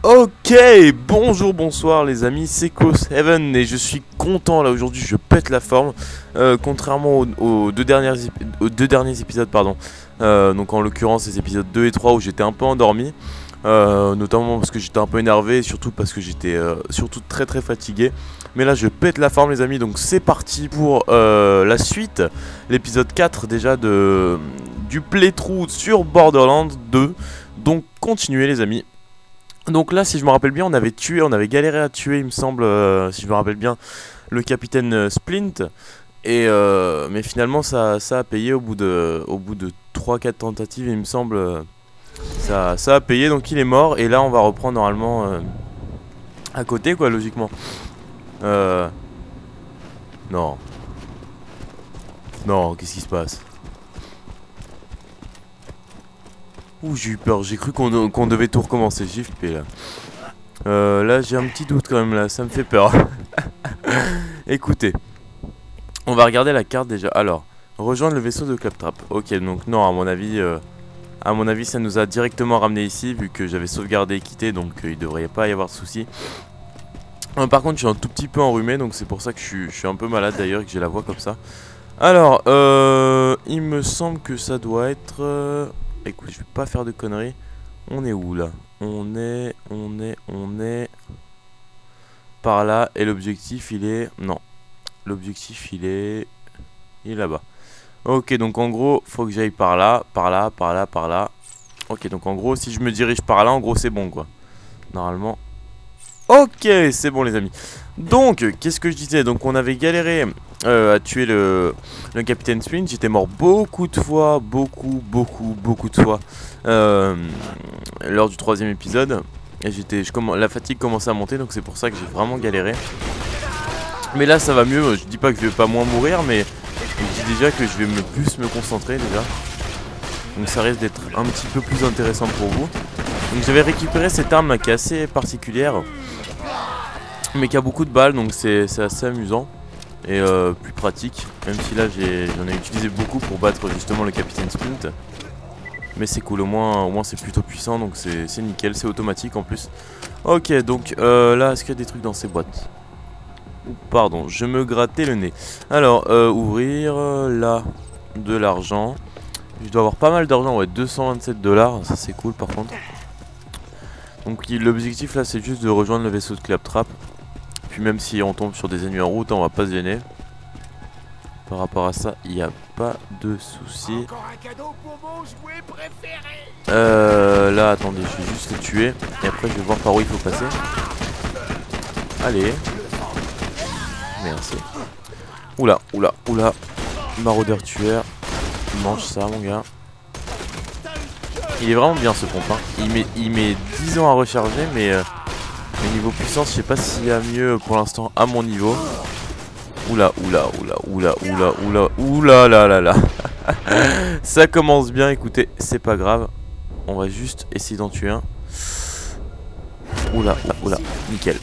Ok, bonjour, bonsoir les amis, c'est Heaven et je suis content là aujourd'hui, je pète la forme, contrairement aux deux derniers épisodes, pardon. Donc en l'occurrence les épisodes 2 et 3 où j'étais un peu endormi, notamment parce que j'étais un peu énervé et surtout parce que j'étais surtout très très fatigué. Mais là je pète la forme les amis, donc c'est parti pour la suite, l'épisode 4 déjà du playthrough sur Borderlands 2, donc continuez les amis. Donc là, si je me rappelle bien, on avait galéré à tuer, il me semble, si je me rappelle bien, le capitaine Splint. Mais finalement, ça a payé au bout de 3-4 tentatives, il me semble, ça a payé, donc il est mort. Et là, on va reprendre normalement à côté, quoi, logiquement. Non. Non, qu'est-ce qui se passe? Ouh, j'ai eu peur, j'ai cru qu'on devait tout recommencer, j'ai flippé là. Là j'ai un petit doute quand même là, ça me fait peur. Écoutez, on va regarder la carte déjà. Alors, rejoindre le vaisseau de Claptrap. Ok, donc non, à mon avis ça nous a directement ramené ici vu que j'avais sauvegardé et quitté, donc il devrait pas y avoir de soucis. Par contre je suis un tout petit peu enrhumé, donc c'est pour ça que je suis un peu malade d'ailleurs et que j'ai la voix comme ça. Alors, il me semble que ça doit être... Écoute, je vais pas faire de conneries. On est où là? On est par là. Et l'objectif il est... Non. L'objectif il est là-bas. Ok, donc en gros, faut que j'aille par là, par là, par là, par là. Ok, donc en gros, si je me dirige par là, en gros c'est bon quoi. Normalement. Ok, c'est bon les amis. Donc, qu'est-ce que je disais? Donc on avait galéré à tuer le capitaine Splint. J'étais mort beaucoup de fois, beaucoup de fois lors du 3e épisode. Et la fatigue commençait à monter, donc c'est pour ça que j'ai vraiment galéré. Mais là ça va mieux, je dis pas que je vais pas moins mourir, mais je dis déjà que je vais plus me concentrer déjà. Donc ça risque d'être un petit peu plus intéressant pour vous. Donc j'avais récupéré cette arme là, qui est assez particulière, mais qui a beaucoup de balles, donc c'est assez amusant et plus pratique. Même si là j'en ai utilisé beaucoup pour battre justement le capitaine Splint. Mais c'est cool, au moins c'est plutôt puissant, donc c'est nickel, c'est automatique en plus. Ok, donc là, est-ce qu'il y a des trucs dans ces boîtes? Pardon, je me grattais le nez. Alors, ouvrir, là, de l'argent. Je dois avoir pas mal d'argent, ouais, 227 $, ça c'est cool par contre. Donc l'objectif là c'est juste de rejoindre le vaisseau de Claptrap. Puis même si on tombe sur des ennemis en route, on va pas se gêner. Par rapport à ça, il n'y a pas de souci. Là attendez, je vais juste les tuer. Et après je vais voir par où il faut passer. Allez. Merci. Oula, oula, oula. Maraudeur tueur. Mange ça mon gars. Il est vraiment bien ce pompe hein. Il met 10 ans à recharger, mais niveau puissance je sais pas s'il y a mieux pour l'instant à mon niveau. Oula, oula, oula, oula, oula, oula, oula là là là. Ça commence bien, écoutez, c'est pas grave. On va juste essayer d'en tuer un. Oula, oula, nickel.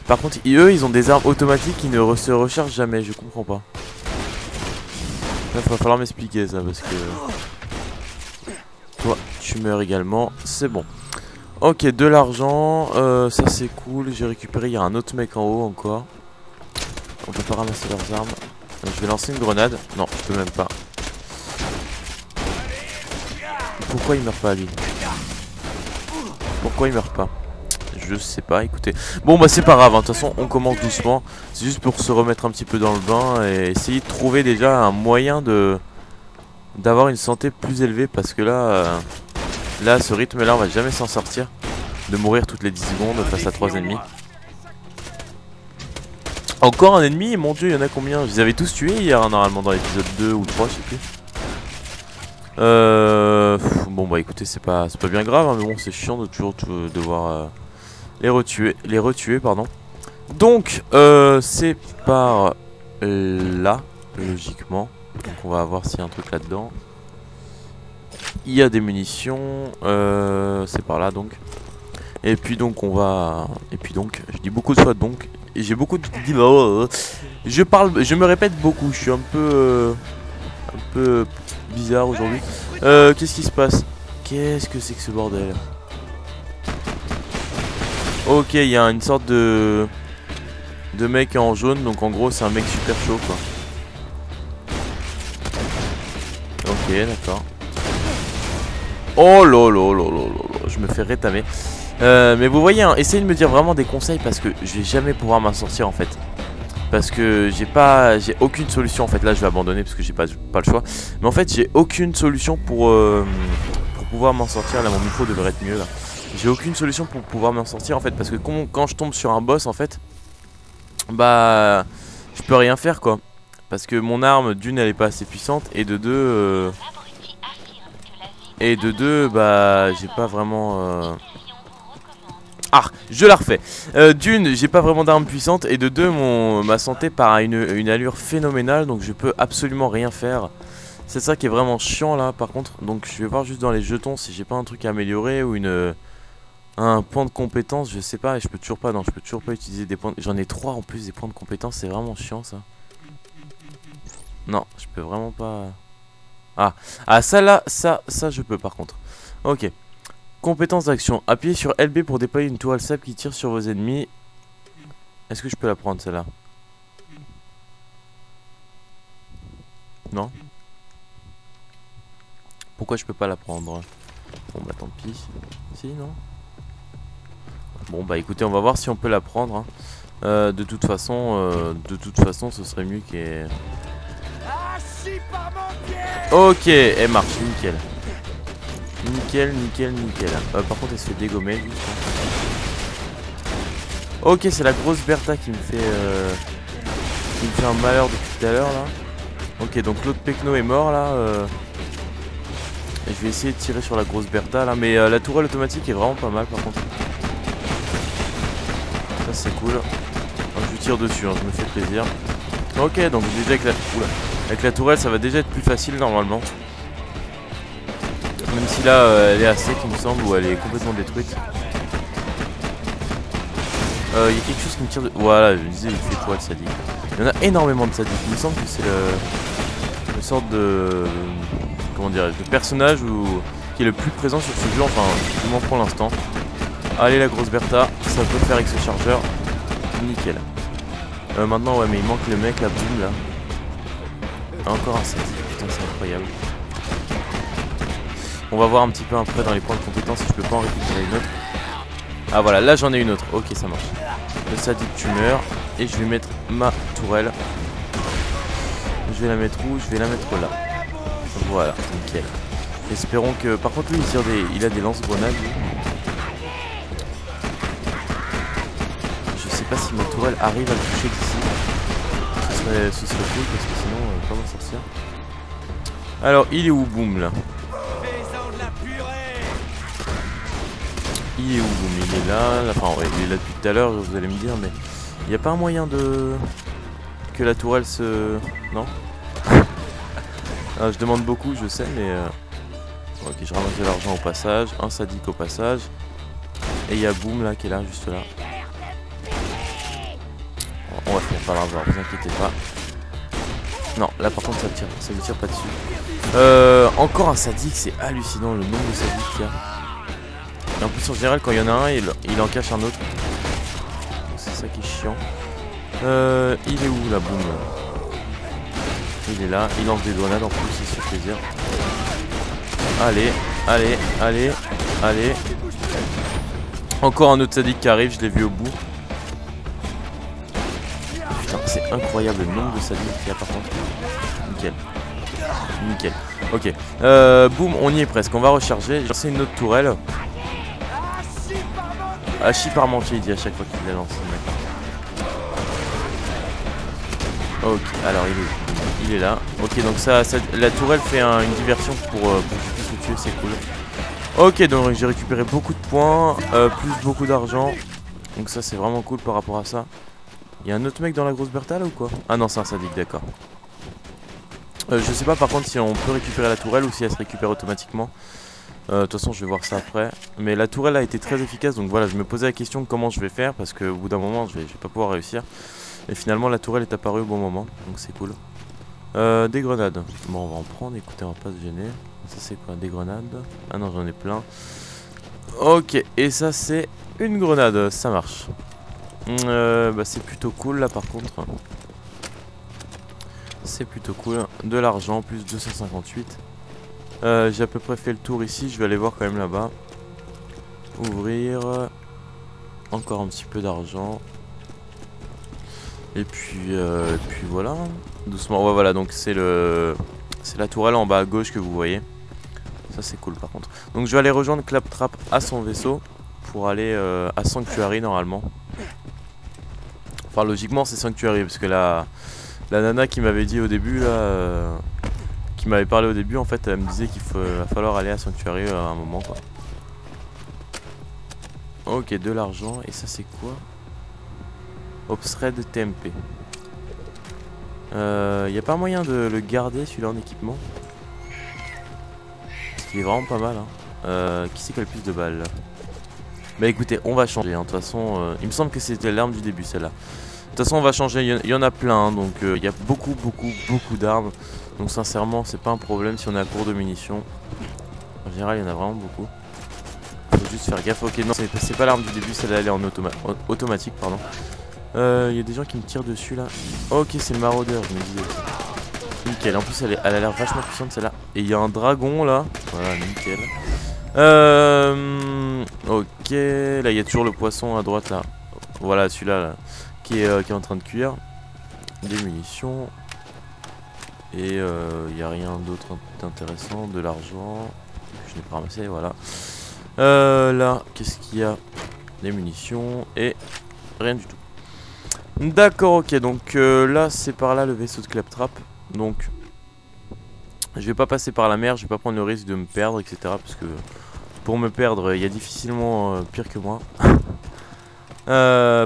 Par contre, eux, ils ont des armes automatiques qui ne se rechargent jamais, je comprends pas. Là, il va falloir m'expliquer ça parce que... Toi, tu meurs également, c'est bon. Ok, de l'argent, ça c'est cool. J'ai récupéré, il y a un autre mec en haut encore. On peut pas ramasser leurs armes. Je vais lancer une grenade. Non, je peux même pas. Pourquoi il meurt pas lui? Pourquoi il meurt pas? Je sais pas, écoutez. Bon bah c'est pas grave, de toute façon on commence doucement. C'est juste pour se remettre un petit peu dans le bain et essayer de trouver déjà un moyen d'avoir une santé plus élevée. Parce que là, à ce rythme là on va jamais s'en sortir. De mourir toutes les 10 secondes face à 3 ennemis. Encore un ennemi, mon dieu, il y en a combien? Je les avais tous tués hier hein, normalement dans l'épisode 2 ou 3, je sais plus. Bon bah écoutez, c'est pas bien grave hein, mais bon c'est chiant de toujours devoir les retuer pardon. Donc c'est par là logiquement. Donc on va voir s'il y a un truc là-dedans. Il y a des munitions, c'est par là donc. Et puis donc je dis beaucoup de fois donc. Et j'ai beaucoup de... Je me répète beaucoup, je suis un peu bizarre aujourd'hui. Qu'est-ce qui se passe? Qu'est-ce que c'est que ce bordel? Ok, il y a une sorte de mec en jaune, donc en gros c'est un mec super chaud quoi. Ok, d'accord. Oh lolo, je me fais rétamer. Mais vous voyez, hein, essayez de me dire vraiment des conseils parce que je vais jamais pouvoir m'en sortir en fait. Parce que j'ai aucune solution en fait. Là je vais abandonner parce que j'ai pas le choix. Mais en fait j'ai aucune solution pour pouvoir m'en sortir. Là mon micro devrait être mieux là. J'ai aucune solution pour pouvoir m'en sortir en fait. Parce que quand je tombe sur un boss en fait, bah je peux rien faire quoi. Parce que mon arme d'une elle est pas assez puissante. Et de deux bah j'ai pas vraiment Ah, je la refais. D'une, j'ai pas vraiment d'arme puissante. Et de deux, ma santé part à une allure phénoménale. Donc je peux absolument rien faire. C'est ça qui est vraiment chiant là par contre. Donc je vais voir juste dans les jetons si j'ai pas un truc à améliorer. Ou un point de compétence. Je sais pas, et je peux toujours pas. Non, je peux toujours pas utiliser des points. J'en ai 3 en plus des points de compétence. C'est vraiment chiant ça. Non, je peux vraiment pas. Ah ça là, ça je peux par contre. Ok. Compétence d'action. Appuyez sur LB pour déployer une tourelle sable qui tire sur vos ennemis. Est-ce que je peux la prendre celle-là? Non. Pourquoi je peux pas la prendre? Bon bah tant pis. Si, non. Bon bah écoutez, on va voir si on peut la prendre. Hein. De toute façon, ce serait mieux qu'elle... Ok, elle marche, nickel. Nickel. Par contre elle se fait dégommer lui. Ok, c'est la grosse Bertha qui me fait un malheur depuis tout à l'heure là. Ok, donc l'autre Pecno est mort là. Et je vais essayer de tirer sur la grosse Bertha là. Mais la tourelle automatique est vraiment pas mal par contre. Ça c'est cool. Je lui tire dessus, hein, je me fais plaisir. Ok, donc déjà avec la tourelle ça va déjà être plus facile normalement. Même si là elle est à sec il me semble, ou elle est complètement détruite. Il y a quelque chose qui me tire de... Voilà, je me disais il fait quoi le sadique. Il y en a énormément de sadiques. Il me semble que c'est une sorte de... Comment dirais-je, de personnage qui est le plus présent sur ce jeu, enfin du moins pour l'instant. Allez la grosse Bertha, ça peut le faire avec ce chargeur. Nickel. Maintenant ouais mais il manque le mec là, boum là. Encore un sadique, putain c'est incroyable. On va voir un petit peu après dans les points de compétence si je peux pas en récupérer une autre. Ah voilà, là j'en ai une autre. Ok, ça marche. Le sadique tu meurs. Et je vais mettre ma tourelle. Je vais la mettre où? Je vais la mettre là. Voilà, nickel. Espérons que... Par contre lui il a des lance-grenades. Je sais pas si ma tourelle arrive à le toucher d'ici. Ce serait cool parce que sinon comment sortir? Alors il est où Boom là? Il est où Boom? Il est là, enfin ouais, il est là depuis tout à l'heure vous allez me dire, mais il n'y a pas un moyen que la tourelle se... Non. Je demande beaucoup je sais mais ok, je ramasse de l'argent au passage, un sadique au passage. Et il y a Boom là qui est là, juste là. On va finir par l'avoir, vous inquiétez pas. Non, là par contre ça ne tire pas dessus. Encore un sadique, c'est hallucinant le nombre de sadiques qu'il y a. Et en plus en général quand il y en a un, il en cache un autre. C'est ça qui est chiant. Il est où la Boom? Il est là, il lance des grenades en plus, c'est sur plaisir. Allez. Encore un autre sadique qui arrive, je l'ai vu au bout. Putain, c'est incroyable le nombre de sadiques qu'il y a par contre. Nickel. Ok. Boum, on y est presque, on va recharger. J'ai lancé une autre tourelle. Hachi Parmentier, il dit à chaque fois qu'il la lance. Ok, alors il est là. Ok, donc la tourelle fait une diversion pour que je puisse le tuer, c'est cool. Ok, donc j'ai récupéré beaucoup de points, plus beaucoup d'argent. Donc ça c'est vraiment cool par rapport à ça. Il y a un autre mec dans la grosse Bertha là ou quoi? Ah non, c'est un sadique, d'accord. Je sais pas par contre si on peut récupérer la tourelle ou si elle se récupère automatiquement. De toute façon je vais voir ça après. Mais la tourelle a été très efficace, donc voilà, je me posais la question de comment je vais faire, parce qu'au bout d'un moment je vais pas pouvoir réussir. Et finalement la tourelle est apparue au bon moment, donc c'est cool. Des grenades. Bon, on va en prendre, écoutez, on va pas se gêner. Ça c'est quoi? Des grenades? Ah non, j'en ai plein. Ok, et ça c'est une grenade, ça marche. Bah c'est plutôt cool là par contre. C'est plutôt cool. De l'argent, plus 258. J'ai à peu près fait le tour ici, je vais aller voir quand même là-bas. Ouvrir. Encore un petit peu d'argent. Et puis voilà. Doucement, ouais voilà, donc c'est la tourelle en bas à gauche que vous voyez. Ça c'est cool par contre. Donc je vais aller rejoindre Claptrap à son vaisseau. Pour aller à Sanctuary normalement. Enfin logiquement c'est Sanctuary parce que la nana qui m'avait dit au début là, qui m'avait parlé au début en fait, elle me disait qu'il va falloir aller à Sanctuary à un moment quoi. Ok, de l'argent, et ça c'est quoi? Obsred TMP. Y a pas moyen de le garder celui-là en équipement? Parce qu'il est vraiment pas mal hein. Qui c'est qui a le plus de balles là? Bah écoutez, on va changer hein. De toute façon, il me semble que c'était l'arme du début celle-là. De toute façon on va changer, il y en a plein hein, donc il y a beaucoup d'armes. Donc sincèrement c'est pas un problème si on est à court de munitions. En général il y en a vraiment beaucoup. Faut juste faire gaffe. Ok non c'est pas l'arme du début, celle-là elle est en automatique pardon. Il y a des gens qui me tirent dessus là. Ok c'est le maraudeur je me disais. Nickel, en plus elle a l'air vachement puissante celle-là. Et il y a un dragon là. Voilà nickel. Ok, là il y a toujours le poisson à droite là. Voilà celui-là là, qui est en train de cuire. Des munitions. Et il n'y a rien d'autre d'intéressant. De l'argent. Je n'ai pas ramassé, voilà. Là, qu'est-ce qu'il y a? Des munitions et rien du tout. D'accord, ok, donc là c'est par là le vaisseau de Claptrap. Donc je vais pas passer par la mer, je vais pas prendre le risque de me perdre, etc. Parce que pour me perdre, il y a difficilement pire que moi.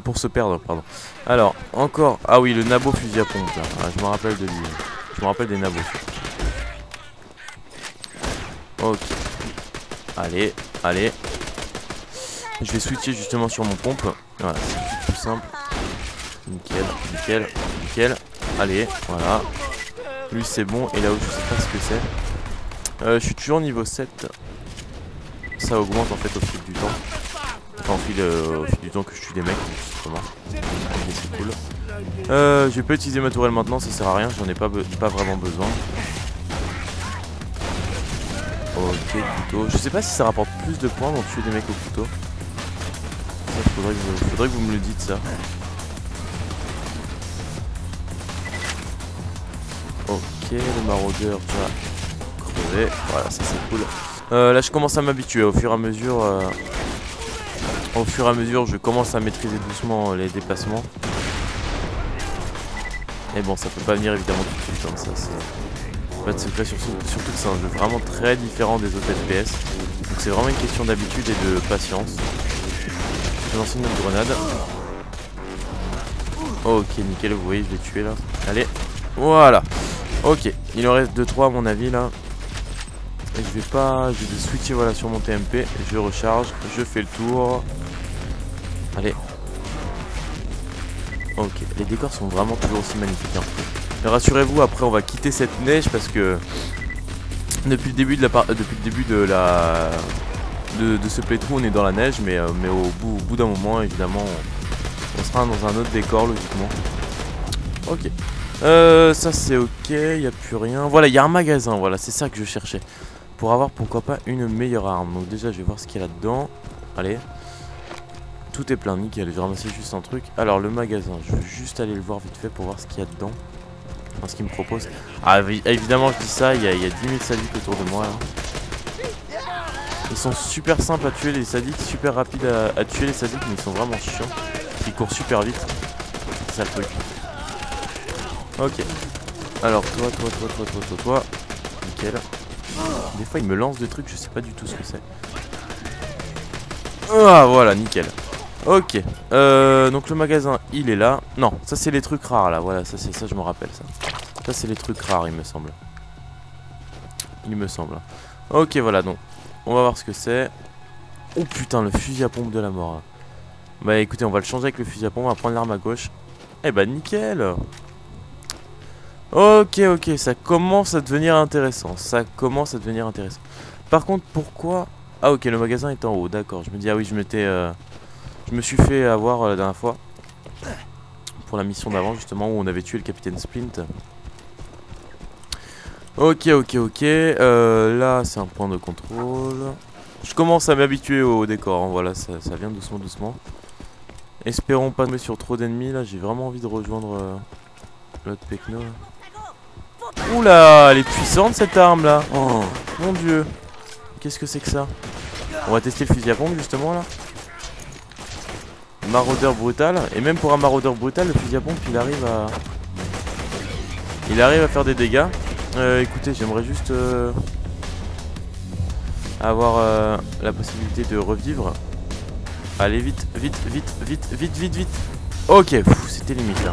Pour se perdre, pardon. Alors, encore. Ah oui, le nabo fusil à pompe là. Ah, je me rappelle de lui. Je me rappelle des nabos. Ok. Allez, allez. Je vais switcher justement sur mon pompe. Voilà, c'est tout simple. Nickel, nickel, nickel. Allez, voilà. Lui c'est bon. Et là où je sais pas ce que c'est. Je suis toujours niveau 7. Ça augmente en fait au fil du temps. Enfin au fil du temps que je tue des mecs, justement. Ok, c'est cool. Je vais pas utiliser ma tourelle maintenant, ça sert à rien, j'en ai pas vraiment besoin. Ok, couteau. Je sais pas si ça rapporte plus de points d'en tuer des mecs au couteau. Ça, faudrait que vous me le dites ça. Ok, le maraudeur va crever. Voilà, ça c'est cool. Là je commence à m'habituer au fur et à mesure. Je commence à maîtriser doucement les déplacements. Et bon, ça peut pas venir évidemment tout de suite comme ça. Pas de secret, surtout que c'est un jeu vraiment très différent des autres FPS. Donc c'est vraiment une question d'habitude et de patience. Je vais lancer une autre grenade. Ok, nickel, vous voyez, je l'ai tué là. Allez, voilà. Ok, il en reste 2-3 à mon avis là. Et je vais switcher voilà sur mon TMP. Je recharge, je fais le tour. Allez. Ok, les décors sont vraiment toujours aussi magnifiques hein. Mais rassurez-vous, après on va quitter cette neige parce que depuis le début de ce playthrough on est dans la neige, mais au bout d'un moment évidemment on sera dans un autre décor logiquement. Ok. Ça c'est ok, il n'y a plus rien. Voilà, il y a un magasin, voilà, c'est ça que je cherchais. Pour avoir pourquoi pas une meilleure arme. Donc déjà je vais voir ce qu'il y a là-dedans. Allez. Tout est plein, nickel, je vais ramasser juste un truc. Alors le magasin, je vais juste aller le voir vite fait pour voir ce qu'il y a dedans. Enfin, ce qu'il me propose. Ah évidemment je dis ça, il y a 10 000 sadiques autour de moi là. Ils sont super simples à tuer les sadiques, super rapides à tuer les sadiques, mais ils sont vraiment chiants. Ils courent super vite. C'est ça le truc. Ok. Alors toi. Nickel. Des fois il me lance des trucs, je sais pas du tout ce que c'est. Ah voilà, nickel. Ok, donc le magasin il est là. Non, ça c'est les trucs rares là, voilà, ça je me rappelle ça. Ça c'est les trucs rares il me semble. Ok voilà, donc on va voir ce que c'est. Oh putain, le fusil à pompe de la mort là. Bah écoutez, on va le changer avec le fusil à pompe, on va prendre l'arme à gauche. Eh bah nickel. Ok, ça commence à devenir intéressant. Par contre, pourquoi Ah ok, le magasin est en haut, d'accord. Je me dis, ah oui, je me suis fait avoir la dernière fois. Pour la mission d'avant, justement, où on avait tué le capitaine Splint. Ok. Là, c'est un point de contrôle. Je commence à m'habituer au décor, hein. Voilà, ça vient doucement. Espérons pas tomber sur trop d'ennemis, là. J'ai vraiment envie de rejoindre l'autre Pecno. Oula, elle est puissante cette arme, là. Oh, mon dieu. Qu'est-ce que c'est que ça? On va tester le fusil à pompe, justement, là. Maraudeur brutal, et même pour un maraudeur brutal, le fusil à pompe il arrive à faire des dégâts. Écoutez, j'aimerais juste avoir la possibilité de revivre. Allez, vite. Ok, c'était limite là.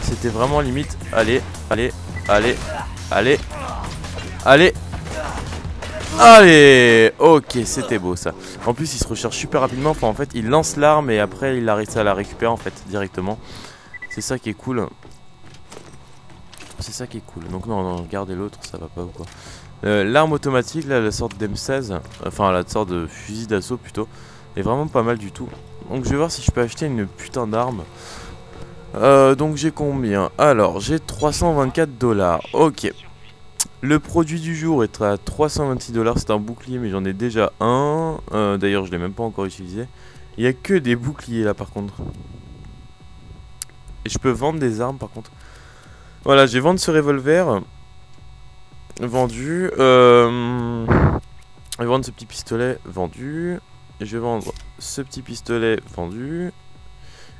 C'était vraiment limite. Allez. Ok, c'était beau ça. En plus il se recharge super rapidement. Enfin en fait il lance l'arme et après il arrive à la récupérer en fait directement. C'est ça qui est cool. Donc non, regardez l'autre, ça va pas ou quoi. L'arme automatique là, la sorte d'M16, enfin la sorte de fusil d'assaut plutôt, est vraiment pas mal du tout. Donc je vais voir si je peux acheter une putain d'arme. Donc j'ai combien? Alors j'ai 324 $. Ok. Le produit du jour est à 326 $. C'est un bouclier, mais j'en ai déjà un. D'ailleurs, je l'ai même pas encore utilisé. Il n'y a que des boucliers là, par contre. Et je peux vendre des armes, par contre. Voilà, je vais vendre ce revolver. Vendu. Je vais vendre ce petit pistolet. Vendu. Et je vais vendre ce petit pistolet. Vendu.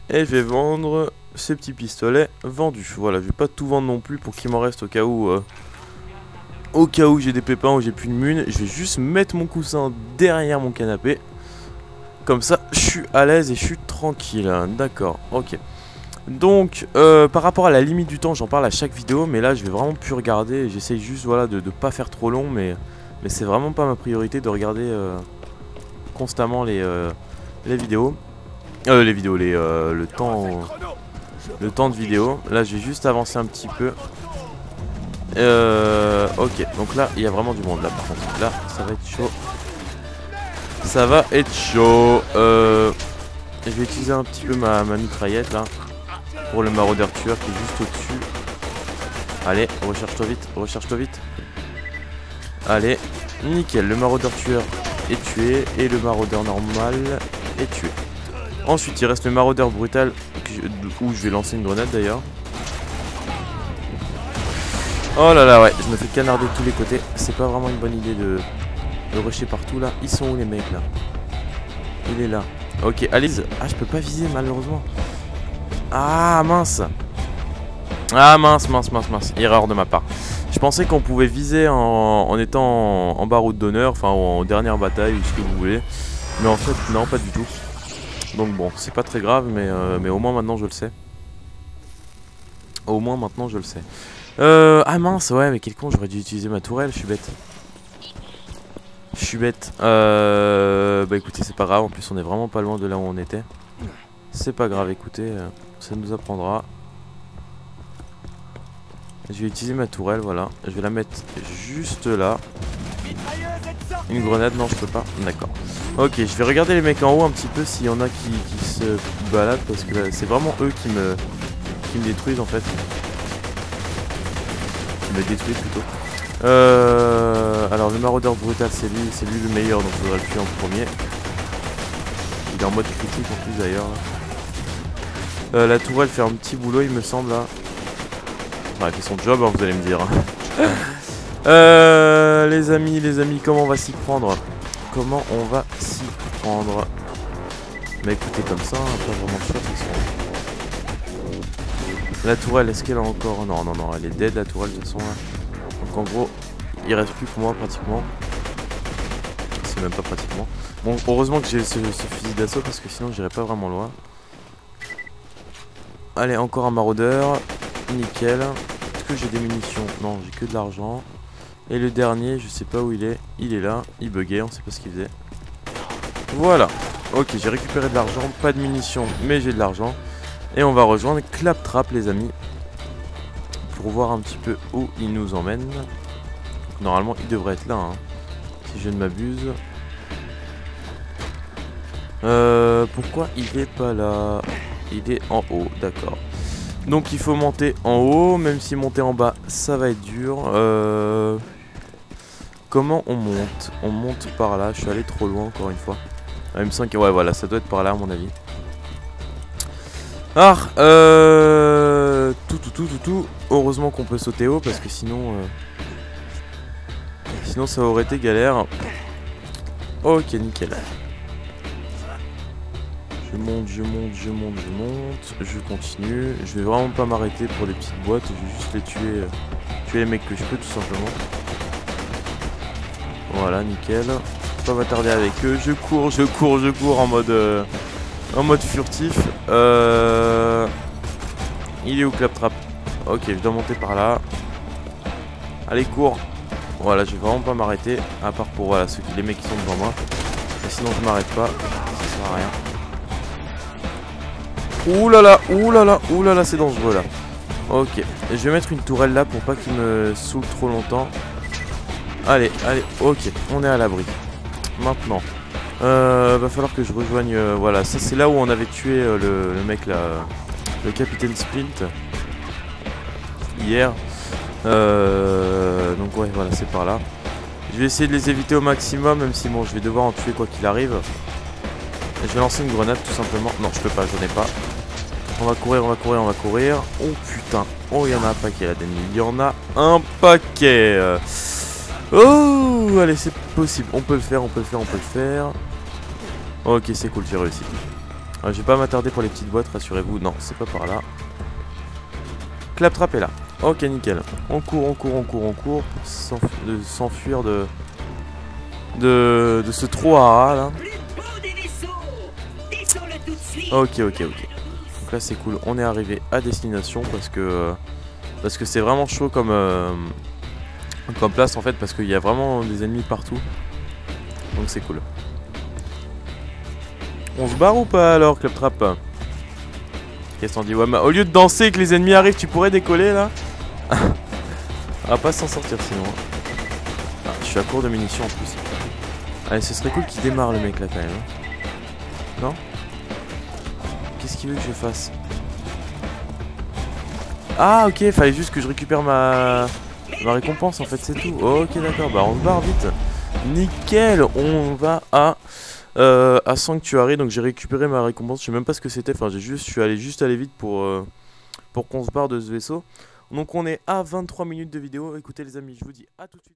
Et je vais vendre ce petit pistolet. Vendu. Voilà, je vais pas tout vendre non plus pour qu'il m'en reste au cas où. Au cas où j'ai des pépins ou j'ai plus de mun, je vais juste mettre mon coussin derrière mon canapé. Comme ça, je suis à l'aise et je suis tranquille. D'accord, ok. Donc, par rapport à la limite du temps, j'en parle à chaque vidéo. Mais là, je vais vraiment plus regarder. J'essaye juste voilà, de pas faire trop long. Mais c'est vraiment pas ma priorité de regarder constamment les vidéos. Le temps de vidéo. Là, je vais juste avancer un petit peu. Ok, donc là il y a vraiment du monde là par contre. Là ça va être chaud. Je vais utiliser un petit peu ma mitraillette là. Pour le maraudeur tueur qui est juste au-dessus. Allez, recharge-toi vite. Allez, nickel, le maraudeur tueur est tué. Et le maraudeur normal est tué. Ensuite il reste le maraudeur brutal où je vais lancer une grenade d'ailleurs. Oh là là, ouais, je me fais canarder de tous les côtés. C'est pas vraiment une bonne idée de rusher partout là. Ils sont où les mecs là? Il est là. Ok, Alice. Ah, je peux pas viser malheureusement. Ah mince. Erreur de ma part. Je pensais qu'on pouvait viser en étant en baroud d'honneur, enfin en dernière bataille ou ce que vous voulez. Mais en fait, non, pas du tout. Donc bon, c'est pas très grave, mais au moins maintenant je le sais. Ah mince, ouais, mais quel con, j'aurais dû utiliser ma tourelle, je suis bête. Bah écoutez, c'est pas grave, en plus on est vraiment pas loin de là où on était. C'est pas grave, écoutez, ça nous apprendra. Je vais utiliser ma tourelle, voilà. Je vais la mettre juste là. Une grenade, non je peux pas, d'accord. Ok, je vais regarder les mecs en haut un petit peu s'il y en a qui se baladent, parce que c'est vraiment eux qui me détruisent en fait. Me détruit plutôt. Alors le maraudeur brutal c'est lui le meilleur, donc je devrais le tuer en premier. Il est en mode critique en plus d'ailleurs. La tourelle fait un petit boulot il me semble là. Enfin, elle fait son job hein, vous allez me dire. Les amis, comment on va s'y prendre? Mais écoutez comme ça, hein, pas vraiment sûr qu'ils sont... La tourelle, est-ce qu'elle a encore... Non, elle est dead la tourelle de toute façon là. Donc en gros, il reste plus que moi pratiquement. C'est même pas pratiquement. Bon, heureusement que j'ai ce fusil d'assaut parce que sinon j'irais pas vraiment loin. Allez, encore un maraudeur. Nickel. Est-ce que j'ai des munitions? Non, j'ai que de l'argent. Et le dernier, je sais pas où il est. Il est là, il buguait, on sait pas ce qu'il faisait. Voilà. Ok, j'ai récupéré de l'argent, pas de munitions, mais j'ai de l'argent. Et on va rejoindre Claptrap les amis. Pour voir un petit peu où il nous emmène. Donc, normalement il devrait être là hein. Si je ne m'abuse. Pourquoi il est pas là? Il est en haut, d'accord. Donc il faut monter en haut, même si monter en bas ça va être dur. Comment on monte? On monte par là, je suis allé trop loin encore une fois. Ah, il me semble que ouais voilà, ça doit être par là à mon avis. Ah tout. Heureusement qu'on peut sauter haut parce que sinon sinon ça aurait été galère. Ok nickel. Je continue. Je vais vraiment pas m'arrêter pour les petites boîtes. Je vais juste les tuer les mecs que je peux tout simplement. Voilà nickel. Pas m'attarder avec eux. Je cours en mode furtif. Il est où Claptrap? Ok, je dois monter par là. Allez, cours. Voilà, je vais vraiment pas m'arrêter. À part pour voilà, les mecs qui sont devant moi. Et sinon, je m'arrête pas. Ça sert à rien. Ouh là là, c'est dangereux là. Ok, je vais mettre une tourelle là pour pas qu'il me saoule trop longtemps. Allez, ok, on est à l'abri. Maintenant, va falloir que je rejoigne. Voilà, ça c'est là où on avait tué le mec là, le capitaine Splint hier. Donc ouais, voilà, c'est par là. Je vais essayer de les éviter au maximum, même si bon, je vais devoir en tuer quoi qu'il arrive. Et je vais lancer une grenade tout simplement. Non, je peux pas, j'en ai pas. On va courir. Oh putain, oh il y en a un paquet là d'ennemis. Il y en a un paquet. Oh, allez, c'est possible. On peut le faire. Ok, c'est cool, j'ai réussi. Je vais pas m'attarder pour les petites boîtes, rassurez-vous. Non, c'est pas par là. Claptrap est là. Ok, nickel. On court pour s'enfuir de ce trou à rats là. Ok. Donc là c'est cool. On est arrivé à destination parce que c'est vraiment chaud comme place en fait, parce qu'il y a vraiment des ennemis partout. Donc c'est cool. On se barre ou pas alors, Claptrap? Qu'est-ce qu'on dit? Ouais, au lieu de danser et que les ennemis arrivent, tu pourrais décoller là? On va pas s'en sortir sinon. Ah, je suis à court de munitions en plus. Allez, ce serait cool qu'il démarre le mec là quand même. Non? Qu'est-ce qu'il veut que je fasse? Ah ok, fallait juste que je récupère ma récompense en fait, c'est tout. Ok d'accord, bah on se barre vite. Nickel, on va à Sanctuary, donc j'ai récupéré ma récompense, je sais même pas ce que c'était, enfin je suis allé vite pour qu'on se barre de ce vaisseau. Donc on est à 23 minutes de vidéo, écoutez les amis, je vous dis à tout de suite.